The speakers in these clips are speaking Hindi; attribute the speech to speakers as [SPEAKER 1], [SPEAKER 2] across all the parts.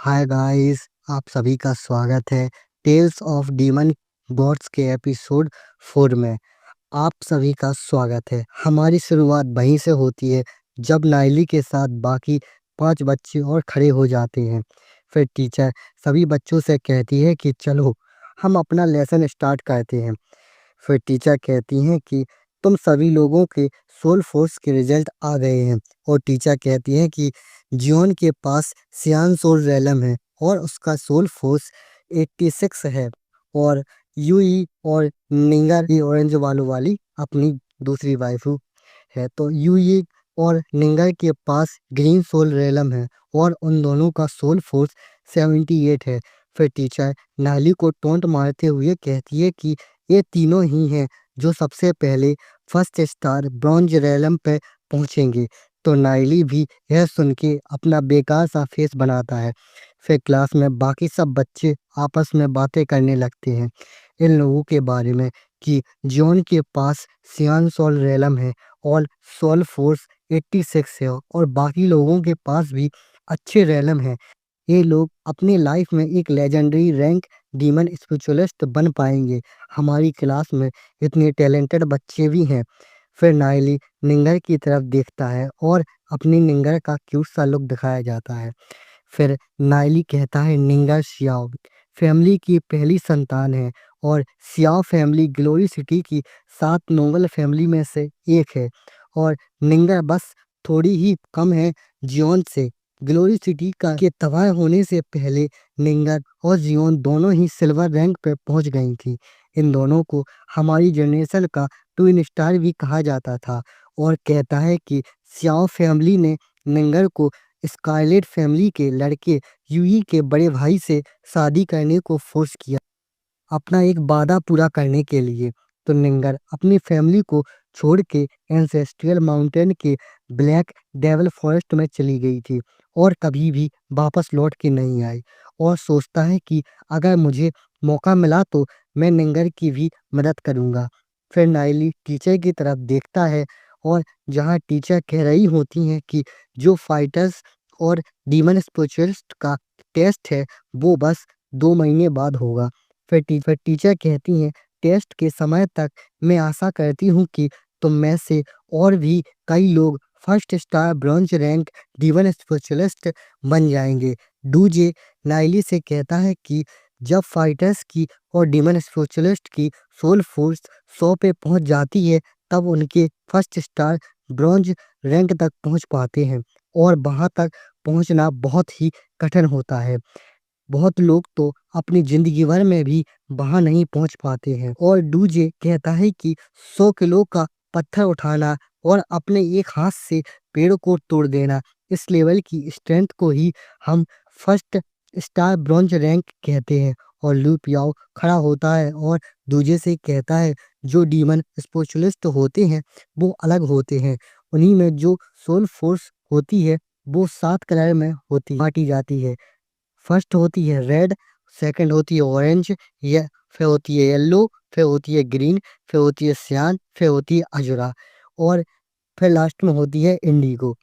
[SPEAKER 1] हाय गाइस, आप सभी का स्वागत है टेल्स ऑफ डीमन गॉड्स के एपिसोड 4 में। आप सभी का स्वागत है। हमारी शुरुआत वहीं से होती है जब नाइली के साथ बाकी 5 बच्चे और खड़े हो जाते हैं। फिर टीचर सभी बच्चों से कहती है कि चलो हम अपना लेसन स्टार्ट करते हैं। फिर टीचर कहती हैं कि तुम सभी लोगों के सोल फोर्स के रिजल्ट आ गए हैं। और टीचर कहती हैं कि जियोन के पास सियान सोल रैलम है और उसका सोल फोर्स 86 है। और यूई और निंगर ये ऑरेंज वालों वाली अपनी दूसरी वाइफ है। तो यूई और निंगर के पास ग्रीन सोल रैलम है और उन दोनों का सोल फोर्स 78 है। फिर टीचर नाली को टोंट मारते हुए कहती है कि ये तीनों ही हैं जो सबसे पहले फर्स्ट स्टार ब्रॉन्ज रैलम पे पहुंचेंगे। तो नाइली भी यह सुन के अपना बेकार सा फेस बनाता है। फिर क्लास में बाकी सब बच्चे आपस में बातें करने लगते हैं इन लोगों के बारे में कि जॉन के पास सियान सोल रैलम है और सोल फोर्स 86 है और बाकी लोगों के पास भी अच्छे रैलम हैं। ये लोग अपनी लाइफ में एक लेजेंडरी रैंक डीमन स्पिरिचुअलिस्ट बन पाएंगे। हमारी क्लास में इतने टैलेंटेड बच्चे भी हैं। फिर नाइली निंगर की तरफ देखता है और अपनी निंगर का क्यूट सा लुक दिखाया जाता है। फिर नाइली कहता है निंगर सियाओ फैमिली की पहली संतान है और सियाओ फैमिली ग्लोरी सिटी की 7 नोबल फैमिली में से एक है और निंगर बस थोड़ी ही कम है जियोन से। ग्लोरी सिटी का के तबाह होने से पहले निंगर और जियोन दोनों ही सिल्वर रैंक पर पहुंच गई थी। इन दोनों को हमारी जनरेशन का ट्विन स्टार भी कहा जाता था। और कहता है कि सियाओ फैमिली ने निंगर को स्कारलेट फैमिली के लड़के यूई के बड़े भाई से शादी करने को फोर्स किया अपना एक वादा पूरा करने के लिए। तो निंगर अपनी फैमिली को छोड़ के एंसेस्ट्रियल माउंटेन के ब्लैक डेवल फॉरेस्ट में चली गई थी और कभी भी वापस लौट के नहीं आई। और सोचता है कि अगर मुझे मौका मिला तो मैं निंगर की भी मदद करूंगा। फिर नाइली टीचर की तरफ देखता है और जहां टीचर कह रही होती हैं कि जो फाइटर्स और डीमन स्पिरिचुअलिस्ट का टेस्ट है वो बस 2 महीने बाद होगा। फिर टीचर कहती हैं टेस्ट के समय तक मैं आशा करती हूँ कि तुम में से और भी कई लोग first star bronze rank demon spiritualist बन जाएंगे। डूजे नाइली से कहता है कि जब फाइटर्स की और डीमन स्पिरिचुअलिस्ट की सोल फोर्स 100 पे पहुंच जाती है तब उनके फर्स्ट स्टार ब्रॉन्ज रैंक तक पहुंच पाते हैं और वहां तक पहुंचना बहुत ही कठिन होता है। बहुत लोग तो अपनी जिंदगी भर में भी वहां नहीं पहुंच पाते हैं। और डूजे कहता है कि 100 किलो का पत्थर उठाना और अपने एक हाथ से पेड़ को तोड़ देना इस लेवल की स्ट्रेंथ को ही हम फर्स्ट स्टार ब्रॉन्ज रैंक कहते हैं। और लू पियाओ खड़ा होता है और दूजे से कहता है जो डीमन स्पिरिचुअलिस्ट होते हैं वो अलग होते हैं। उन्हीं में जो सोल फोर्स होती है वो 7 कलर में होती बांटी जाती है। फर्स्ट होती है रेड, सेकंड होती है ऑरेंज, ये फिर होती है येलो, फिर होती है ग्रीन, फिर होती है सियान, फिर होती है अजुरा और फिर लास्ट में होती है इंडिगो।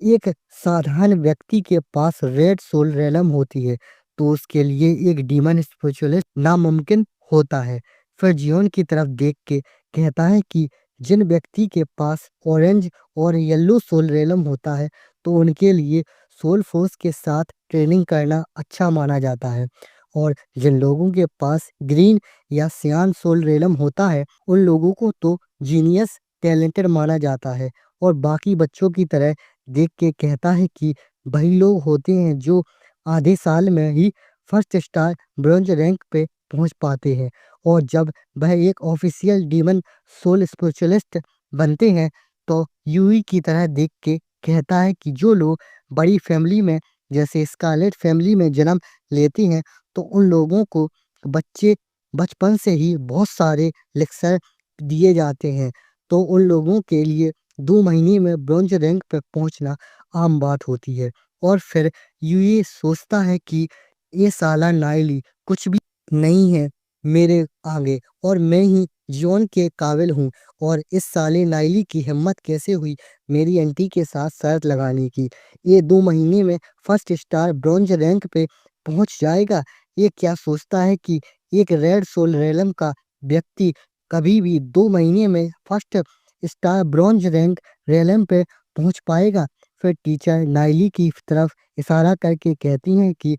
[SPEAKER 1] एक साधारण व्यक्ति के पास रेड सोल रेलम होती है तो उसके लिए एक डीमन स्पिरिचुअलिस्ट नामुमकिन होता है। फिर जियोन की तरफ देख के कहता है कि जिन व्यक्ति के पास ऑरेंज और येलो सोल रेलम होता है तो उनके लिए सोल फोर्स के साथ ट्रेनिंग करना अच्छा माना जाता है। और जिन लोगों के पास ग्रीन या सियान सोल रेलम होता है उन लोगों को तो जीनियस टैलेंटेड माना जाता है। और बाकी बच्चों की तरह देख के कहता है कि वही लोग होते हैं जो आधे साल में ही फर्स्ट स्टार ब्रॉन्ज रैंक पे पहुंच पाते हैं। और जब वह एक ऑफिशियल डीमन सोल स्पिरिचुअलिस्ट बनते हैं तो यूई की तरह देख के कहता है कि जो लोग बड़ी फैमिली में जैसे स्कारलेट फैमिली में जन्म लेते हैं तो उन लोगों को बच्चे बचपन से ही बहुत सारे लेक्चर दिए जाते हैं। तो उन लोगों के लिए 2 महीने में ब्रॉन्ज रैंक पर पहुंचना आम बात होती है। और फिर ये सोचता है कि ये साला नाइली कुछ भी नहीं है मेरे आगे और मैं ही जियोन के काबिल हूँ। और इस साले नाइली की हिम्मत कैसे हुई मेरी आंटी के साथ शर्त लगाने की। ये 2 महीने में फर्स्ट स्टार ब्रॉन्ज रैंक पे पहुँच जाएगा। ये क्या सोचता है कि एक रेड सोल रेलम का व्यक्ति कभी भी 2 महीने में फर्स्ट स्टार ब्रॉन्ज रैंक रेलम पे पहुँच पाएगा? फिर टीचर नाइली की तरफ इशारा करके कहती हैं कि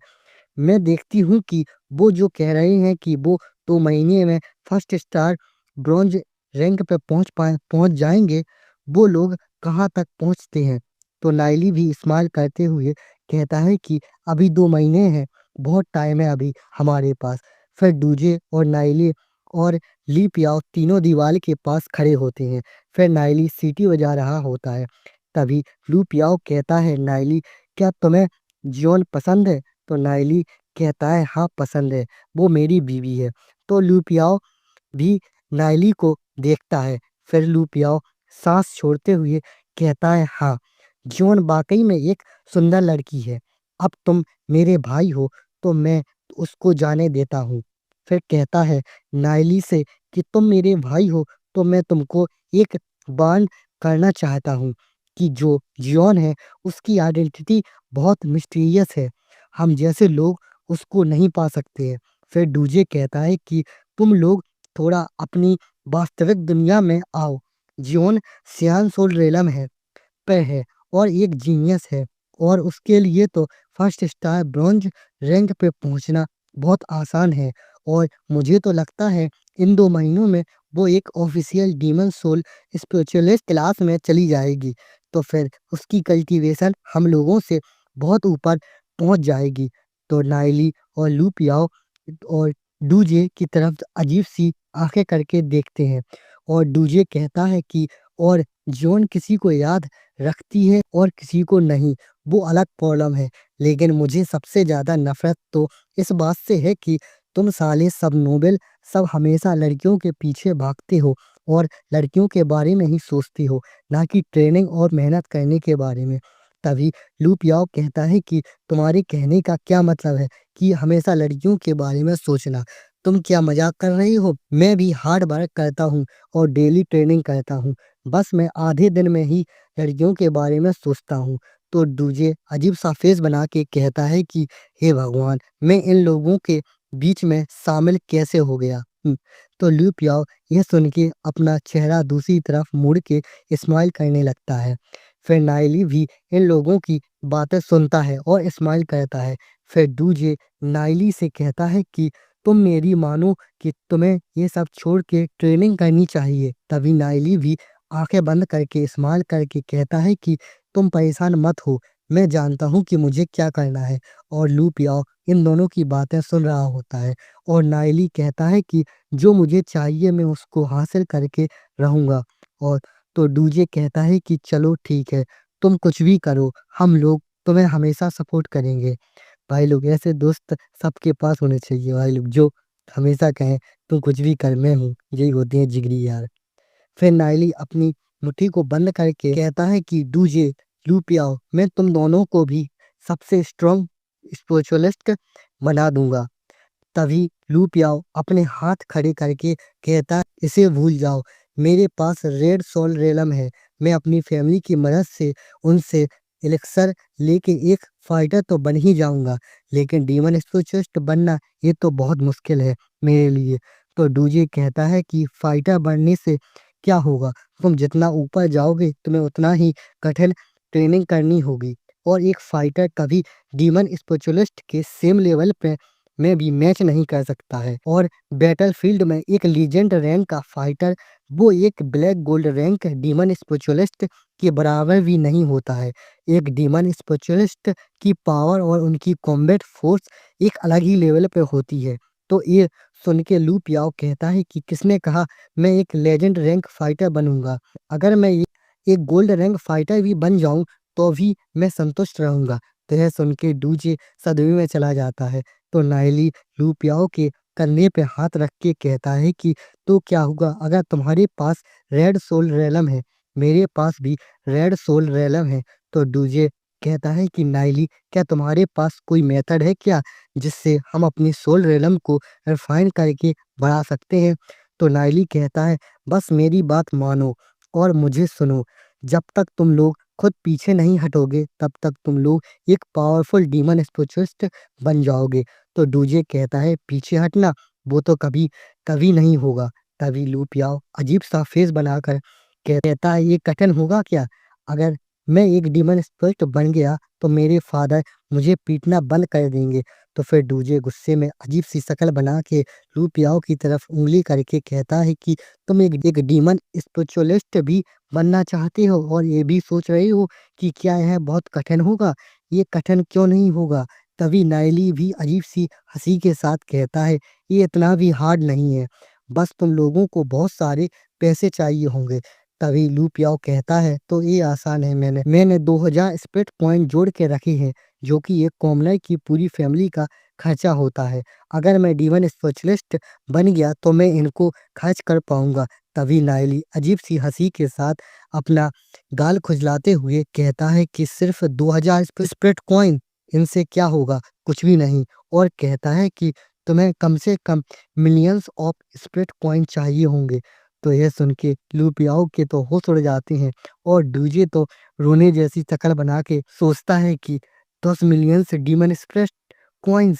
[SPEAKER 1] मैं देखती हूँ कि वो जो कह रहे हैं कि वो 2 महीने में फर्स्ट स्टार ब्रॉन्ज रैंक पे पहुँच जाएँगे, वो लोग कहाँ तक पहुँचते हैं? तो नाइली भी स्माइल करते हुए कहता है कि अभी 2 महीने हैं, बहुत टाइम है अभी हमारे पास। फिर डूजे और नाइली और ली पियाओ तीनों दीवार के पास खड़े होते हैं। फिर नाइली सीटी बजा रहा होता है। तभी लू पियाओ कहता है, नाइली क्या तुम्हें जियोन पसंद है? तो नाइली कहता है, हाँ पसंद है, वो मेरी बीवी है। तो लू पियाओ भी नाइली को देखता है। फिर लू पियाओ सांस छोड़ते हुए कहता है, हाँ जियोन वाकई में एक सुंदर लड़की है। अब तुम मेरे भाई हो तो मैं उसको जाने देता हूँ। फिर कहता है नाइली से कि तुम मेरे भाई हो तो मैं तुमको एक बांड करना चाहता हूँ कि जो जियोन है उसकी आइडेंटिटी बहुत मिस्टीरियस है। हम जैसे लोग उसको नहीं पा सकते हैं। फिर डूजे कहता है कि तुम लोग थोड़ा अपनी वास्तविक दुनिया में आओ। जियोन सियान सोल रेलम है और एक जीनियस है और उसके लिए तो फर्स्ट स्टार ब्रॉन्ज रैंक पे पहुंचना बहुत आसान है और मुझे तो लगता है इन 2 महीनों में वो एक official demon soul spiritualist class में चली जाएगी। तो फिर उसकी कल्टीवेशन हम लोगों से बहुत ऊपर पहुंच जाएगी। तो नाइली और लू पियाओ और डूजे की तरफ अजीब सी आंखें करके देखते हैं और डूजे कहता है कि और जॉन किसी को याद रखती है और किसी को नहीं, वो अलग प्रॉब्लम है। लेकिन मुझे सबसे ज़्यादा नफ़रत तो इस बात से है कि तुम साले सब नोबेल सब हमेशा लड़कियों के पीछे भागते हो और लड़कियों के बारे में ही सोचते हो, ना कि ट्रेनिंग और मेहनत करने के बारे में। तभी लू पियाओ कहता है कि तुम्हारे कहने का क्या मतलब है कि हमेशा लड़कियों के बारे में सोचना? तुम क्या मज़ाक कर रही हो? मैं भी हार्ड वर्क करता हूँ और डेली ट्रेनिंग करता हूँ। बस मैं आधे दिन में ही लड़कियों के बारे में सोचता हूँ। तो डूजे अजीब-सा फेस बना के कहता है कि हे भगवान! मैं इन लोगों के बीच में शामिल कैसे हो गया? तो लू पियाओ यह सुन के अपना चेहरा दूसरी तरफ मुड़ के स्माइल करने लगता है। फिर नाइली भी इन लोगों की बातें सुनता है और स्माइल करता है। फिर डूजे नाइली से कहता है कि तुम मेरी मानो कि तुम्हें ये सब छोड़ के ट्रेनिंग करनी चाहिए। तभी नाइली भी आंखें बंद करके स्माइल करके कहता है कि तुम परेशान मत हो, मैं जानता हूँ कि मुझे क्या करना है। और लू पियाओ इन दोनों की बातें सुन रहा होता है और नाइली कहता है कि जो मुझे चाहिए मैं उसको हासिल करके रहूँगा। और तो डूजे कहता है कि चलो ठीक है, तुम कुछ भी करो, हम लोग तुम्हें हमेशा सपोर्ट करेंगे। भाई लोग ऐसे दोस्त सबके पास होने चाहिए भाई लोग, जो हमेशा कहें तू कुछ भी कर मैं हूँ, यही होते हैं जिगरी यार। फिर नाइली अपनी मुट्ठी को बंद करके कहता है कि डूजे, लू पियाओ, मैं तुम दोनों को भी सबसे स्ट्रॉन्ग स्पिरिचुअलिस्ट बना दूंगा। तभी लू पियाओ अपने हाथ खड़े करके कहता है, इसे भूल जाओ, मेरे पास रेड सोल रेलम है। मैं अपनी फैमिली की मदद से उनसे एलिक्सर लेके एक फाइटर तो बन ही जाऊंगा, लेकिन डीमन स्पिरिचुअलिस्ट बनना ये तो बहुत मुश्किल है मेरे लिए। तो डूजे कहता है कि फाइटर बनने से क्या होगा? तुम जितना ऊपर जाओगे तुम्हें उतना ही कठिन ट्रेनिंग करनी होगी और एक फाइटर कभी डीमन स्पिरिचुअलिस्ट के सेम लेवल पे में भी मैच नहीं कर सकता है। और बैटलफील्ड में एक लीजेंड रैंक का फाइटर वो एक black gold rank demon spiritualist के बराबर भी नहीं होता है। एक डीमन स्पिरिचुअलिस्ट की पावर और उनकी कॉम्बैट फोर्स एक अलग ही लेवल पे होती है। तो ये सुन के लू पियाओ कहता है कि किसने कहा मैं एक लेजेंड रैंक फाइटर बनूंगा? अगर मैं ये एक गोल्ड रैंक फाइटर भी बन जाऊं तो भी मैं संतुष्ट रहूंगा। तो यह सुन के डूजे सदमे में चला जाता है। तो नाइली लू पियाओ के कंधे पे हाथ रख के कहता है कि तो क्या हुआ अगर तुम्हारे पास रेड सोल रेलम है, मेरे पास भी रेड सोल रेलम है। तो डूजे कहता है कि नाइली क्या तुम्हारे पास कोई मेथड है क्या जिससे हम अपनी सोल रेलम को रिफाइन करके बढ़ा सकते हैं? तो नाइली कहता है बस मेरी बात मानो और मुझे सुनो। जब तक तुम लोग खुद पीछे नहीं हटोगे तब तक तुम लोग एक पावरफुल डीमन स्पिरिचुअलिस्ट बन जाओगे। तो डूजे कहता है पीछे हटना वो तो कभी कभी नहीं होगा। तभी लू पियाओ अजीब सा फेस बनाकर कहता है ये कठिन होगा क्या? अगर मैं एक डीमन स्पिरिट बन गया तो मेरे फादर मुझे पीटना बंद कर देंगे। तो फिर डूजे गुस्से में अजीब सी शक्ल बना के लू पियाओ की तरफ उंगली करके कहता है कि तुम एक डीमन स्पिरिचुअलिस्ट भी बनना चाहते हो और ये भी सोच रहे हो कि क्या यह बहुत कठिन होगा? ये कठिन क्यों नहीं होगा? तभी नायली भी अजीब सी हंसी के साथ कहता है ये इतना भी हार्ड नहीं है, बस तुम लोगों को बहुत सारे पैसे चाहिए होंगे। तभी लू पियाओ कहता है तो ये आसान है, मैंने 2000 स्पिरिट पॉइंट जोड़ के रखे हैं जो कि एक कॉमनर की पूरी फैमिली का खर्चा होता है। अगर मैं डीमन स्पेशलिस्ट बन गया तो मैं इनको खर्च कर पाऊंगा। तभी नायली अजीब सी हंसी के साथ अपना गाल खुजलाते हुए कहता है कि सिर्फ 2000 स्पिरिट कॉइन, इनसे क्या होगा? कुछ भी नहीं। और कहता है कि तुम्हें कम से कम मिलियंस ऑफ स्पिरिट कॉइन चाहिए होंगे। तो यह सुन के लू पियाओ के तो होश उड़ जाते हैं और डूजे तो रोने जैसी शक्ल बना के सोचता है कि 10 मिलियन से डीमन स्पिरिट कॉइन्स,